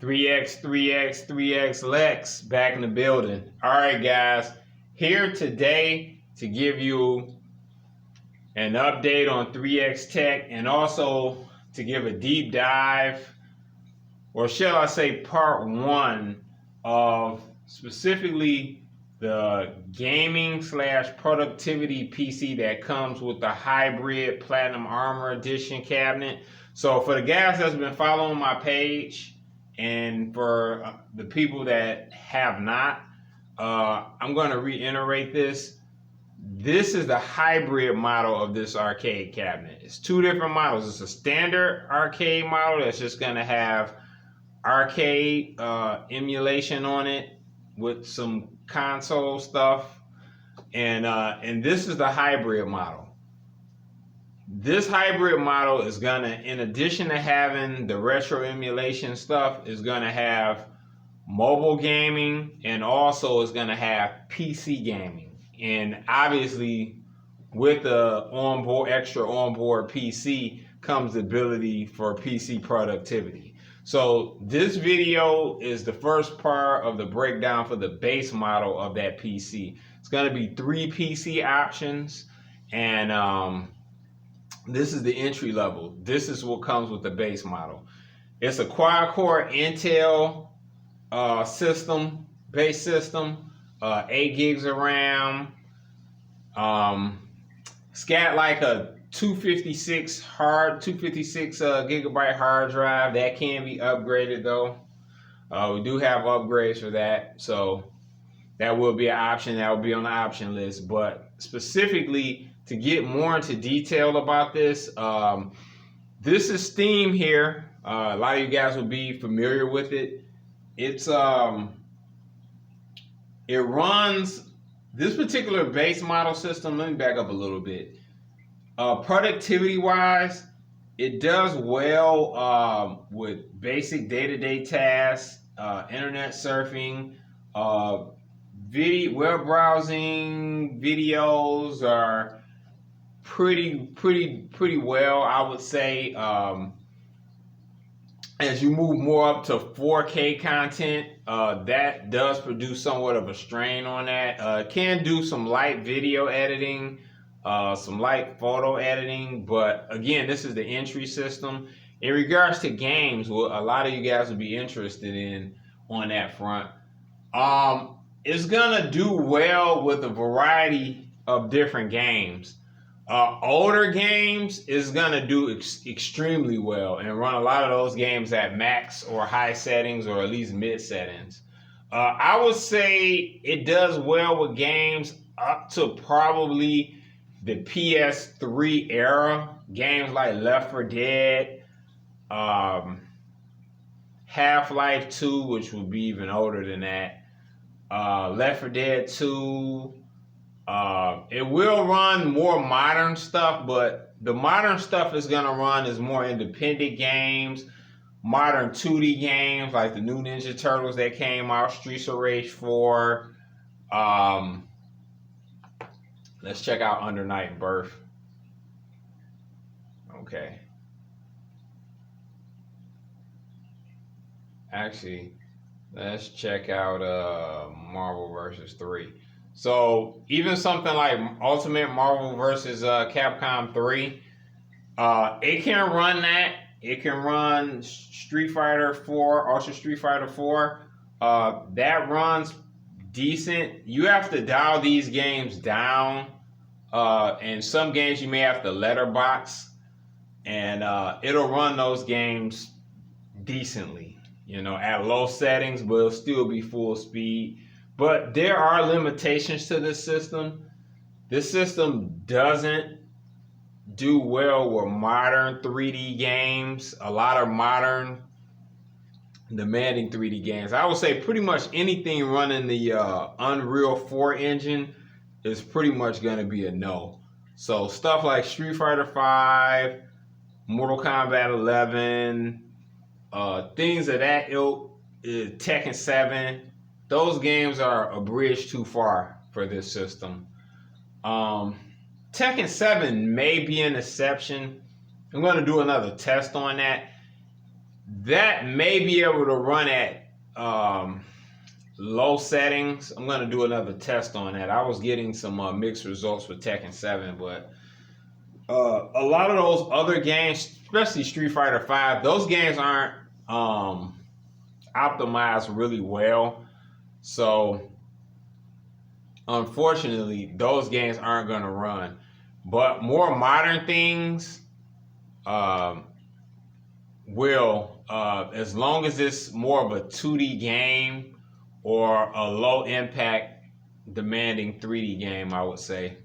3X, 3X, 3X Lex back in the building. All right, guys, here today to give you an update on 3X Tech and also to give a deep dive, or shall I say part one of specifically the gaming / productivity PC that comes with the hybrid Platinum Armor Edition cabinet. So for the guys that's been following my page, and for the people that have not, I'm going to reiterate this. This is the hybrid model of this arcade cabinet. It's two different models. It's a standard arcade model that's just going to have arcade emulation on it with some console stuff, and this is the hybrid model. This hybrid model is gonna, in addition to having the retro emulation stuff, is gonna have mobile gaming and also is gonna have PC gaming. And obviously, with the extra onboard PC comes the ability for PC productivity. So this video is the first part of the breakdown for the base model of that PC. It's gonna be 3 PC options, and this is the entry level. This is what comes with the base model. It's a quad-core Intel base system, 8 gigs of RAM. It's got like a 256 gigabyte hard drive that can be upgraded though. We do have upgrades for that, so that will be an option. That will be on the option list. But specifically, to get more into detail about this, this is Steam here. A lot of you guys will be familiar with it. It runs this particular base model system. Let me back up a little bit. Productivity wise, it does well with basic day-to-day tasks, internet surfing, web browsing, videos are pretty well, I would say. As you move more up to 4K content, that does produce somewhat of a strain on that. Can do some light video editing, some light photo editing, but again, this is the entry system. In regards to games, what a lot of you guys would be interested in on that front, it's gonna do well with a variety of different games. Older games is gonna do extremely well and run a lot of those games at max or high settings, or at least mid settings. I would say it does well with games up to probably the PS3 era. Games like Left 4 Dead, Half-Life 2, which would be even older than that, Left 4 Dead 2. It will run more modern stuff, but the modern stuff is going to run as more independent games, modern 2D games like the new Ninja Turtles that came out, Streets of Rage 4. Let's check out Under Night and Birth. Okay. Actually, let's check out Marvel vs. 3. So even something like Ultimate Marvel vs. Capcom 3, it can run that. It can run Street Fighter 4, Ultra Street Fighter 4. That runs decent. You have to dial these games down. And some games you may have to letterbox, and it'll run those games decently, at low settings, but it'll still be full speed. But there are limitations to this system. This system doesn't do well with modern 3D games, a lot of modern demanding 3D games. I would say pretty much anything running the Unreal 4 engine is pretty much going to be a no. So stuff like Street Fighter 5, Mortal Kombat 11, things of that ilk, Tekken 7, those games are a bridge too far for this system. Tekken 7 may be an exception. I'm going to do another test on that. that may be able to run at low settings. I'm going to do another test on that. I was getting some mixed results with Tekken 7, but a lot of those other games, especially Street Fighter 5, those games aren't optimized really well. So unfortunately, those games aren't going to run. But more modern things will, as long as it's more of a 2D game or a low impact demanding 3D game, I would say.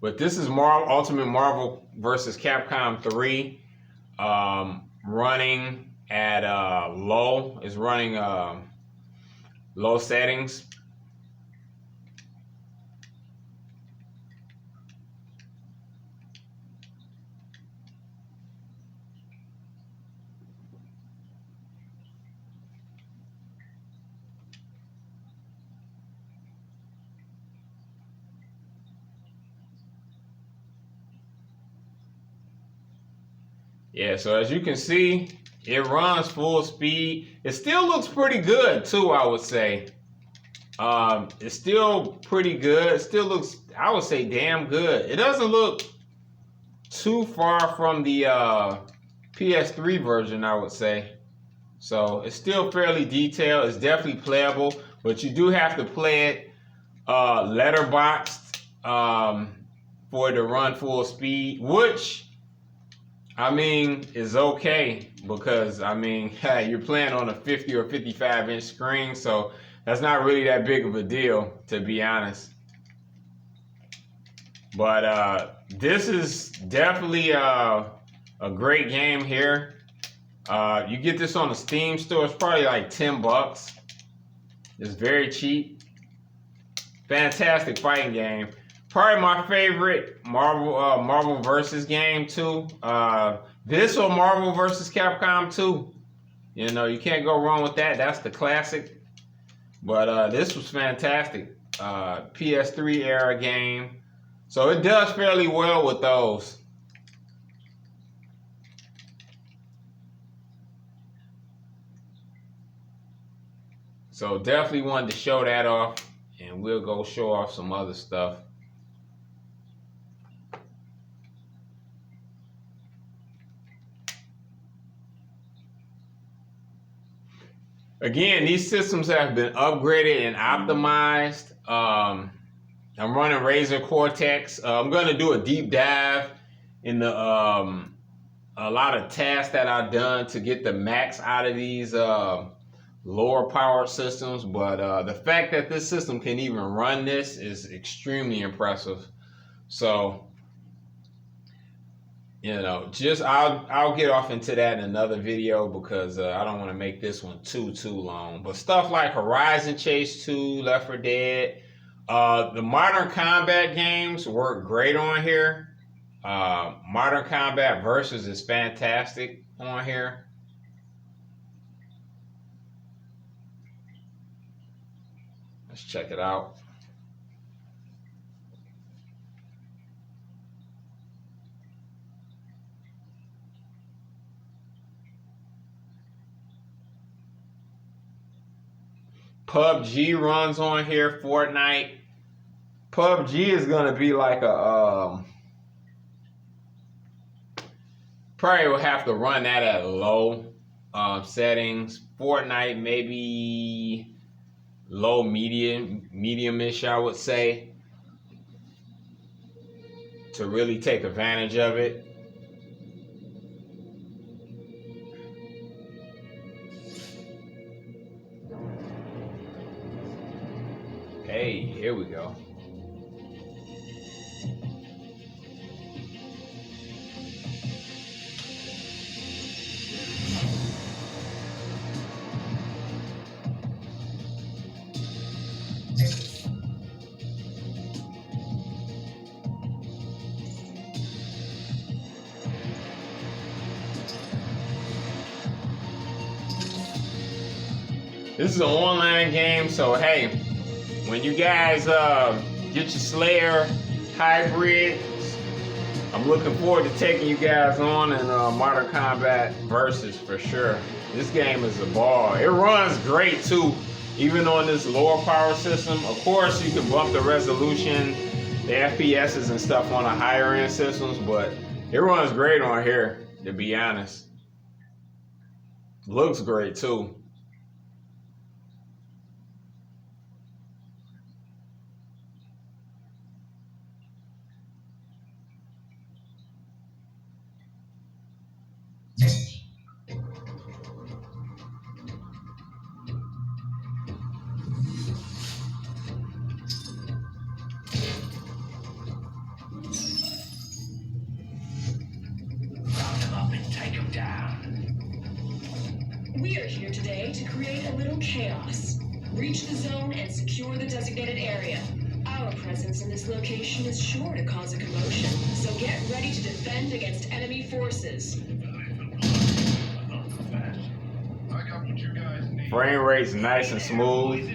But this is Ultimate Marvel vs. Capcom 3, running at low. It's running low settings. Yeah, so as you can see, it runs full speed. It still looks pretty good too, I would say. It's still pretty good. It still looks, I would say, damn good. It doesn't look too far from the PS3 version, I would say. So it's still fairly detailed. It's definitely playable, but you do have to play it letterboxed for it to run full speed, which, I mean, is okay, because I mean, you're playing on a 50 or 55 inch screen, so that's not really that big of a deal, to be honest. But this is definitely a great game here. You get this on the Steam store. It's probably like $10. It's very cheap. Fantastic fighting game. Probably my favorite Marvel vs. game too. This or Marvel vs. Capcom 2. You know, you can't go wrong with that. That's the classic. But this was fantastic. PS3 era game. So it does fairly well with those. So definitely wanted to show that off, and we'll go show off some other stuff. Again, these systems have been upgraded and optimized. I'm running Razer Cortex. I'm going to do a deep dive in the a lot of tasks that I've done to get the max out of these lower powered systems. But the fact that this system can even run this is extremely impressive. So, you know, just I'll get off into that in another video, because I don't want to make this one too long. But stuff like Horizon Chase 2, Left 4 Dead, the Modern Combat games work great on here. Modern Combat Versus is fantastic on here. Let's check it out. PUBG runs on here, Fortnite. PUBG is gonna be like a probably will have to run that at low settings. Fortnite maybe low, medium-ish, I would say, to really take advantage of it. Hey, here we go. This is an online game, so hey, when you guys get your Slayer hybrids, I'm looking forward to taking you guys on in Modern Combat Versus for sure. This game is a ball. It runs great too, even on this lower power system. Of course, you can bump the resolution, the FPSs and stuff on the higher end systems, but it runs great on here, to be honest. Looks great too. We are here today to create a little chaos. Reach the zone and secure the designated area. Our presence in this location is sure to cause a commotion, so get ready to defend against enemy forces. Frame rate's nice and smooth.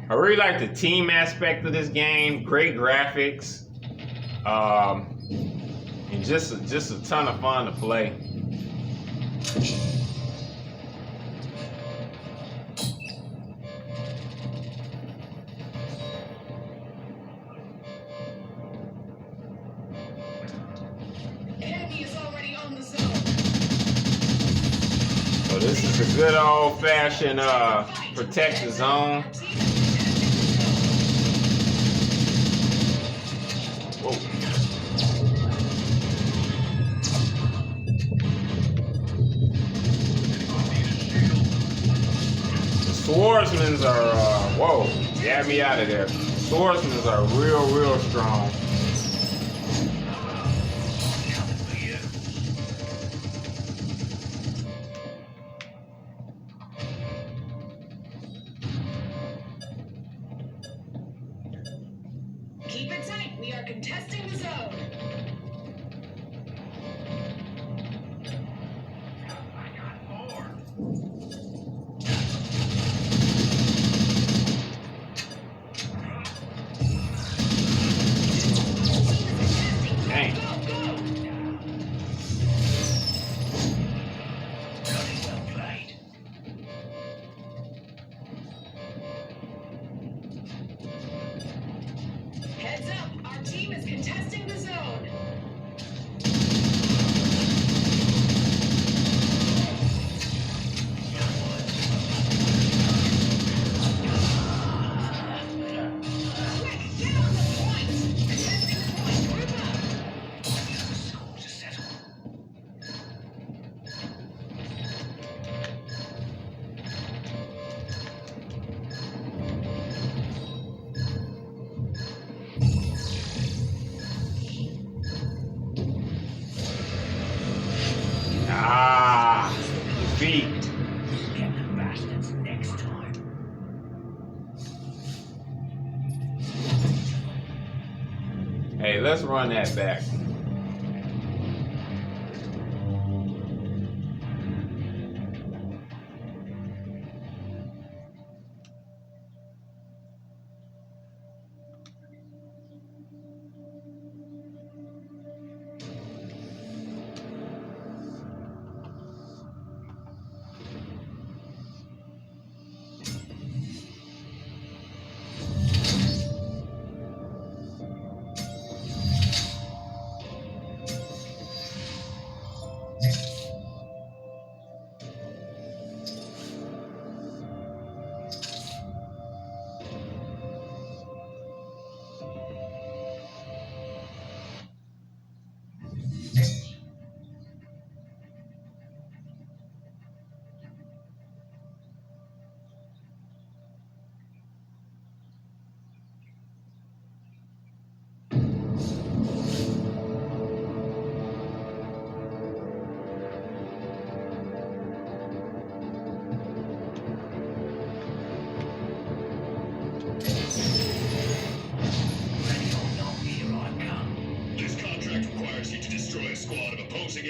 I really like the team aspect of this game. Great graphics. And just a ton of fun to play. Enemy is already on the zone. So this is a good old-fashioned protect the zone. Whoa. Swordsmen are, whoa, get me out of there. Swordsmen are real strong. Keep it tight, we are contesting the zone. Heads up, our team is contesting the zone. Quick, get on the point. Contesting point, group Defeat. Get the bastards next time. Hey, let's run that back.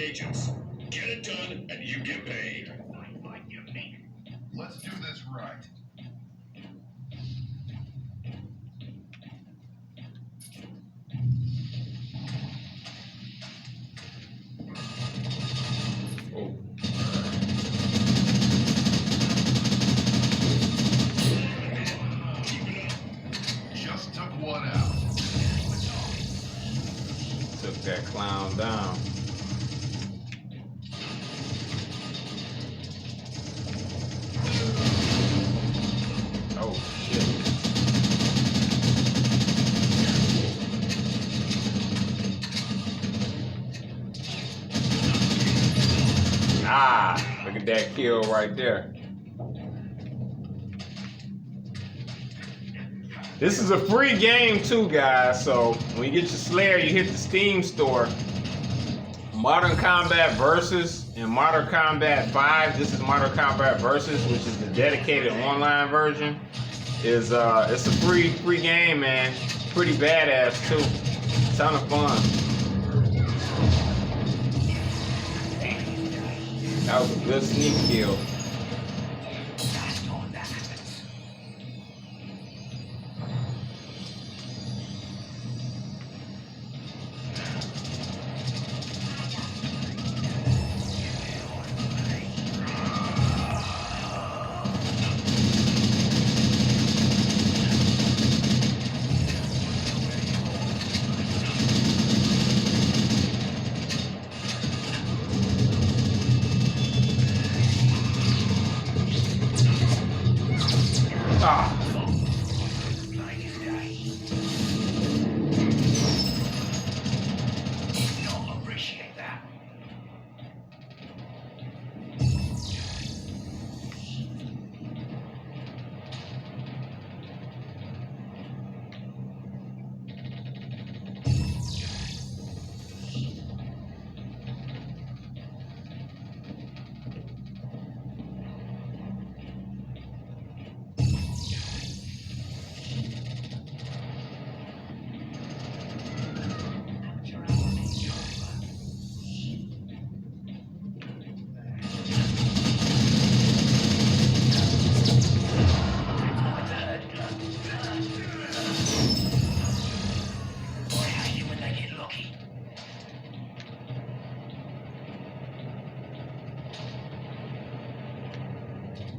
agents. Get it done, and you get paid. Let's do this right. Took that clown down. Oh shit. Ah, look at that kill right there. This is a free game too, guys. So when you get your Slayer, you hit the Steam store. Modern Combat Versus and Modern Combat 5. This is Modern Combat Versus, which is the dedicated online version. It's a free game, man. Pretty badass too. Ton of fun. That was a good sneak kill. Ah.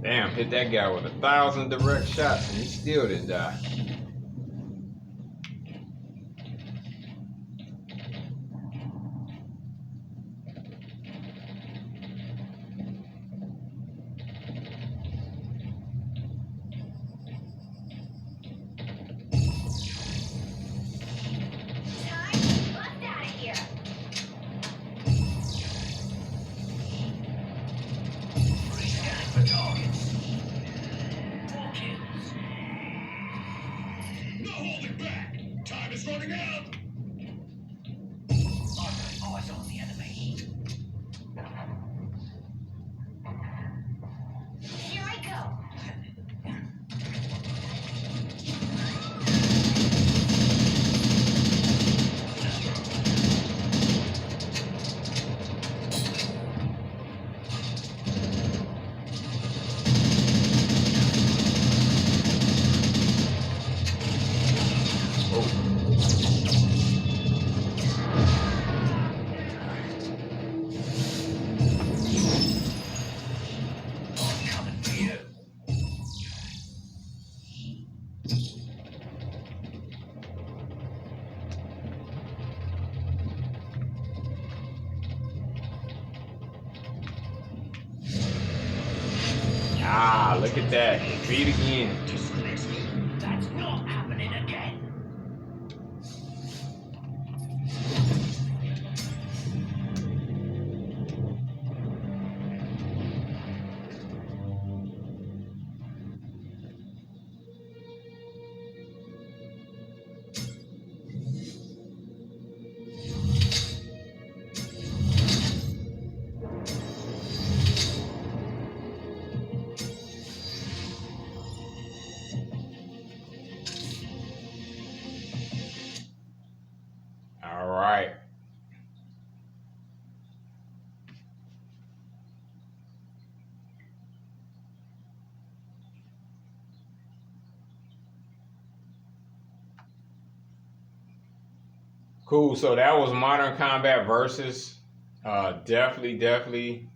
Damn, hit that guy with 1,000 direct shots and he still didn't die. No holding back! Time is running out! Eyes on the enemy. Here I go. Ah, look at that. Defeat again. Disgraceful. That's not happening again. All right. Cool. So that was Modern Combat Versus. Definitely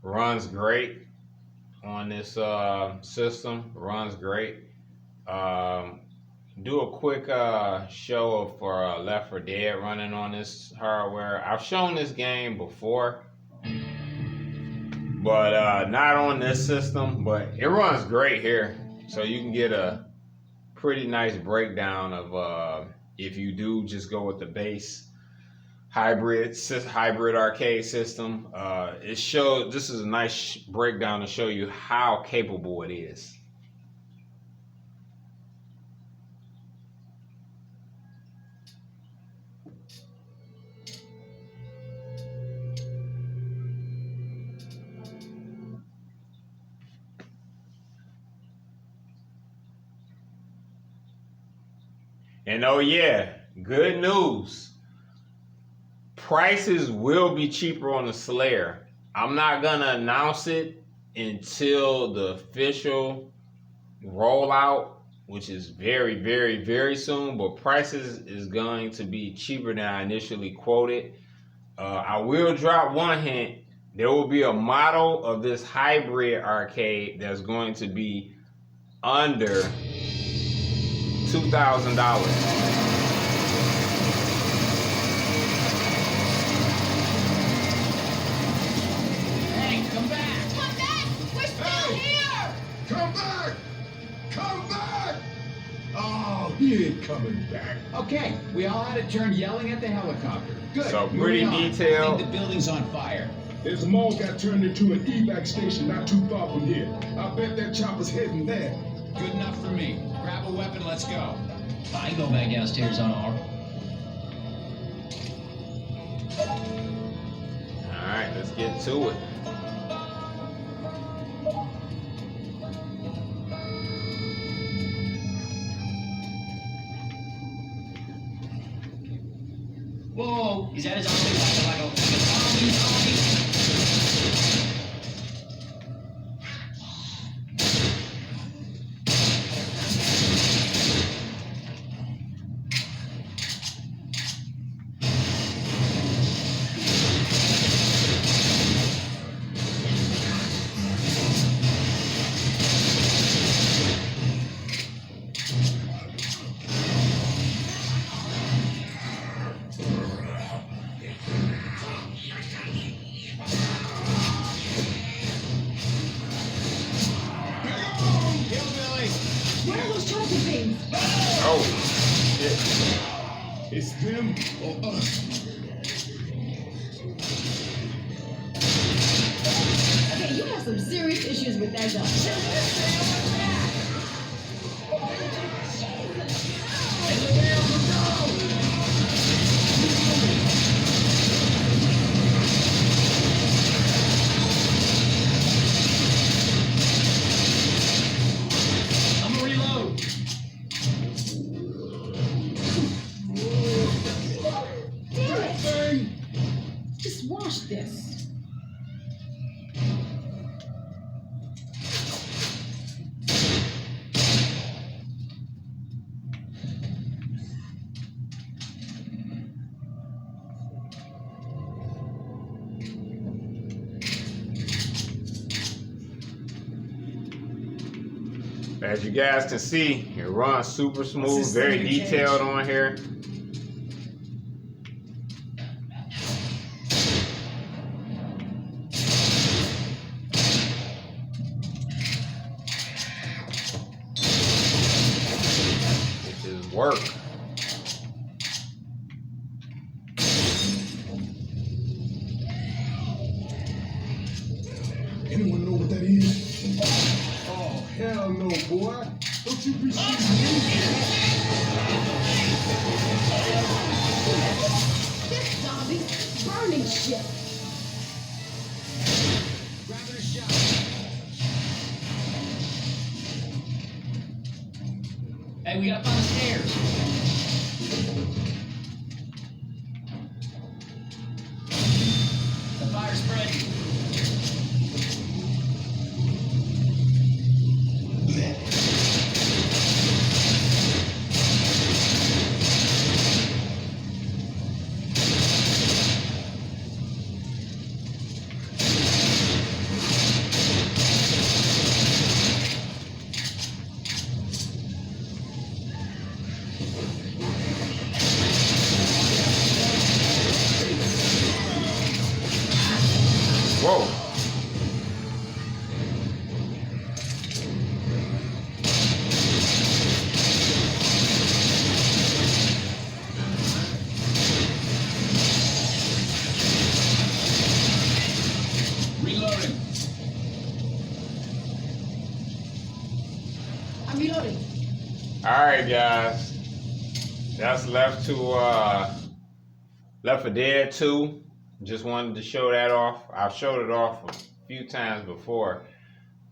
runs great on this system. Runs great. do a quick show for Left 4 Dead running on this hardware. I've shown this game before, but not on this system. But it runs great here, so you can get a pretty nice breakdown of if you do just go with the base hybrid arcade system. This is a nice breakdown to show you how capable it is. And oh yeah, good news. Prices will be cheaper on the Slayer. I'm not gonna announce it until the official rollout, which is very, very, very soon. But prices is going to be cheaper than I initially quoted. I will drop one hint. There will be a model of this hybrid arcade that's going to be under $2,000. Hey, come back! Come back! We're still here! Come back! Come back! Oh, he ain't coming back. Okay, we all had a turn yelling at the helicopter. Good. So pretty moving on. detailed. I think the building's on fire. This mall got turned into an evac station not too far from here. I bet that chopper's heading there. Good enough for me. Grab a weapon, let's go. I can go back downstairs on our. Alright, let's get to it. Whoa! Is that his army? Like a zombie? What are those chocolate things? Oh, shit. It's them or us. Okay, you have some serious issues with that gun. I'm gonna reload. Damn it! Thing. Just wash this. As you guys can see, it runs super smooth, this very thing in a detailed cage? on here. It is work. Anyone know what that is? Oh, hell no, boy. Don't you be shooting me. This zombie's burning shit. Grabbing a shot. Hey, we gotta find the stairs. The fire's spreading. Whoa. Reloading. I'm reloading. Alright guys. That's Left 4 Dead 2. Just wanted to show that off. I've showed it off a few times before,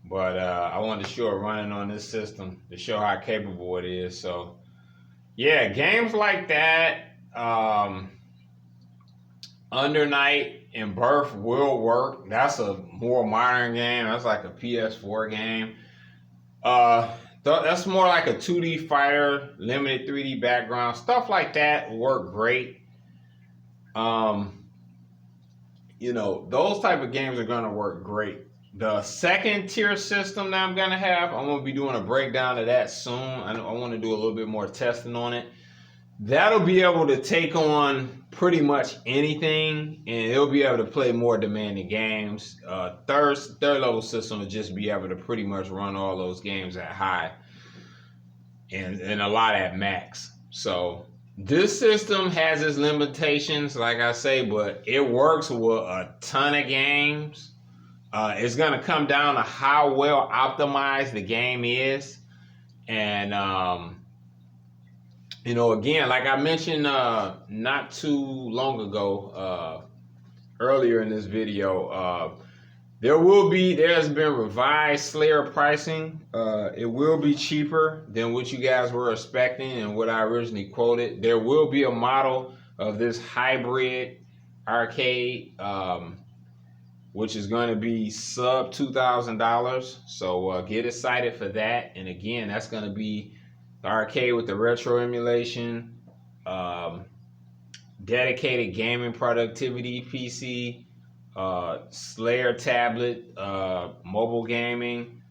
but I wanted to show it running on this system to show how capable it is. So yeah, games like that, Under Night and Birth will work. That's a more modern game. That's like a PS4 game. That's more like a 2D fighter, limited 3D background. Stuff like that work great. You know, those type of games are gonna work great. The second tier system that I'm gonna have, I'm gonna be doing a breakdown of that soon. I want to do a little bit more testing on it. That'll be able to take on pretty much anything, and it'll be able to play more demanding games. Third level system will just be able to pretty much run all those games at high and a lot at max. So this system has its limitations, like I say, but it works with a ton of games. It's gonna come down to how well optimized the game is, and you know, again, like I mentioned not too long ago, earlier in this video, there's been revised Slayer pricing. It will be cheaper than what you guys were expecting and what I originally quoted. There will be a model of this hybrid arcade, which is going to be sub $2,000. So get excited for that. And again, that's going to be the arcade with the retro emulation, dedicated gaming productivity PC, Slayer tablet, mobile gaming,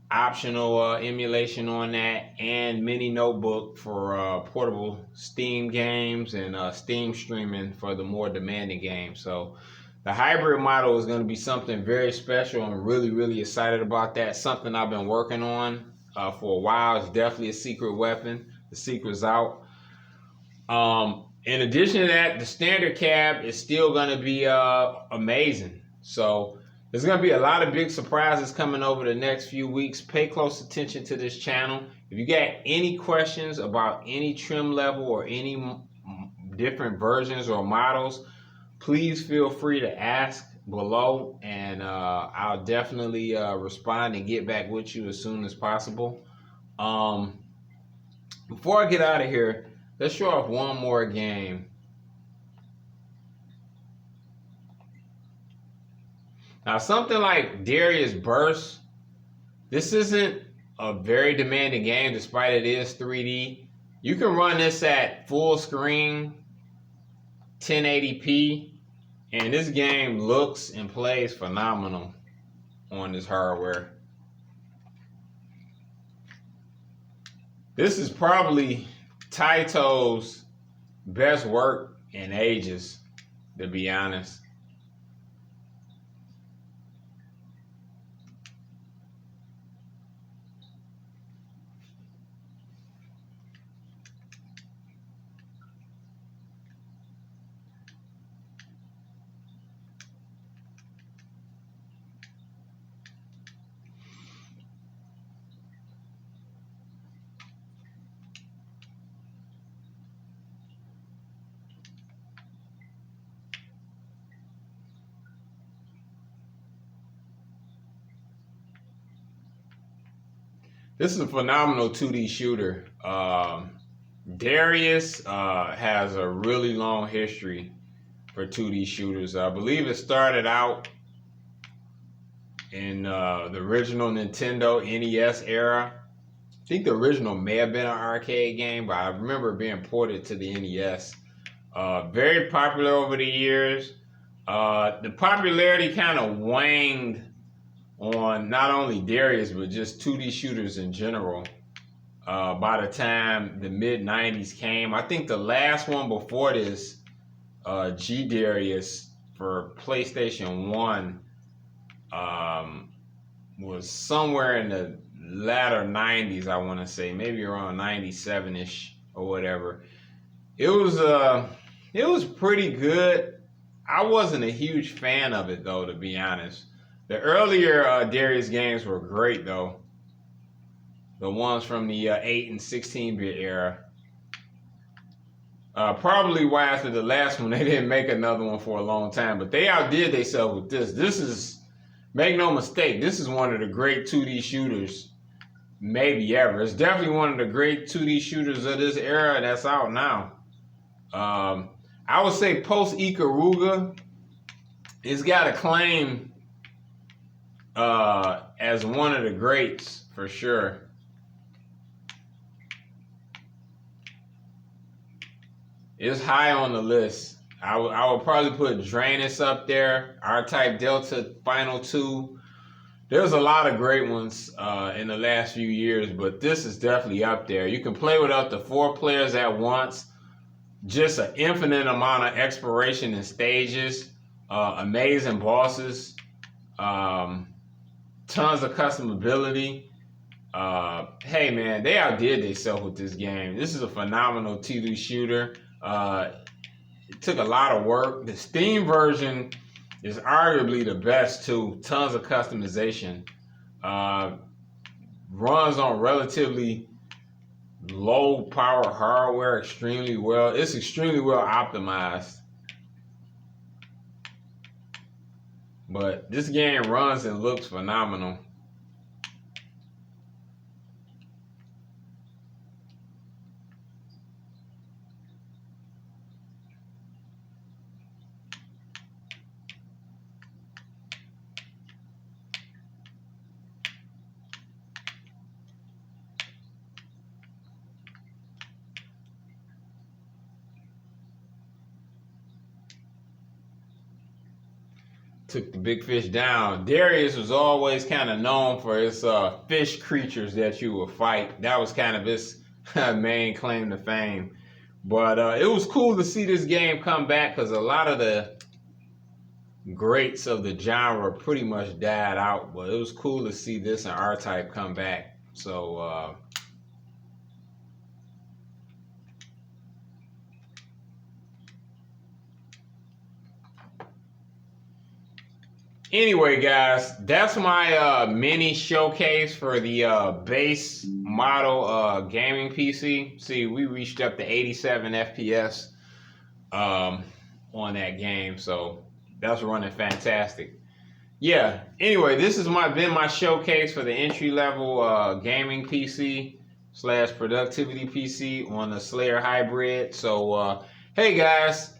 optional emulation on that, and mini notebook for portable Steam games and Steam streaming for the more demanding games. So the hybrid model is going to be something very special. I'm really, really excited about that. Something I've been working on for a while. It's definitely a secret weapon. The secret's out. In addition to that, the standard cab is still going to be amazing. So there's going to be a lot of big surprises coming over the next few weeks. Pay close attention to this channel. If you got any questions about any trim level or any different versions or models, please feel free to ask below, and I'll definitely respond and get back with you as soon as possible. Before I get out of here, let's show off one more game. Now, something like Darius Burst, this isn't a very demanding game despite it is 3D. You can run this at full screen, 1080p, and this game looks and plays phenomenal on this hardware. This is probably Taito's best work in ages, to be honest. This is a phenomenal 2D shooter. Darius has a really long history for 2D shooters. I believe it started out in the original Nintendo NES era. I think the original may have been an arcade game, but I remember it being ported to the NES. Very popular over the years. The popularity kind of waned on not only Darius, but just 2D shooters in general. By the time the mid-90s came, I think the last one before this, G Darius for PlayStation 1, was somewhere in the latter 90s, I want to say, maybe around 97ish or whatever. It was pretty good. I wasn't a huge fan of it though, to be honest. The earlier Darius games were great though. The ones from the 8 and 16-bit era. Probably why after the last one they didn't make another one for a long time, but they outdid themselves with this. This is, make no mistake, this is one of the great 2D shooters maybe ever. It's definitely one of the great 2D shooters of this era that's out now. I would say post Ikaruga, it's got a claim as one of the greats for sure. It's high on the list. I would probably put Drainus up there, R-Type Delta Final 2. There's a lot of great ones in the last few years, but this is definitely up there. You can play with up to 4 players at once. Just an infinite amount of exploration and stages. Amazing bosses. Tons of customability. Hey man, they outdid themselves with this game. This is a phenomenal 2D shooter. It took a lot of work. The Steam version is arguably the best too. Tons of customization. Runs on relatively low power hardware extremely well. It's extremely well optimized. But this game runs and looks phenomenal. Took the big fish down. Darius was always kind of known for his fish creatures that you would fight. That was kind of his main claim to fame. But it was cool to see this game come back because a lot of the greats of the genre pretty much died out. But it was cool to see this and R-Type come back. So anyway, guys, that's my mini showcase for the base model gaming PC. See, we reached up to 87 FPS on that game, so that's running fantastic. Yeah, anyway, this has been my showcase for the entry-level gaming PC / productivity PC on the Slayer Hybrid. So, hey guys,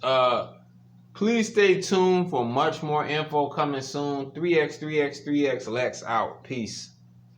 please stay tuned for much more info coming soon. 3x Lex out. Peace.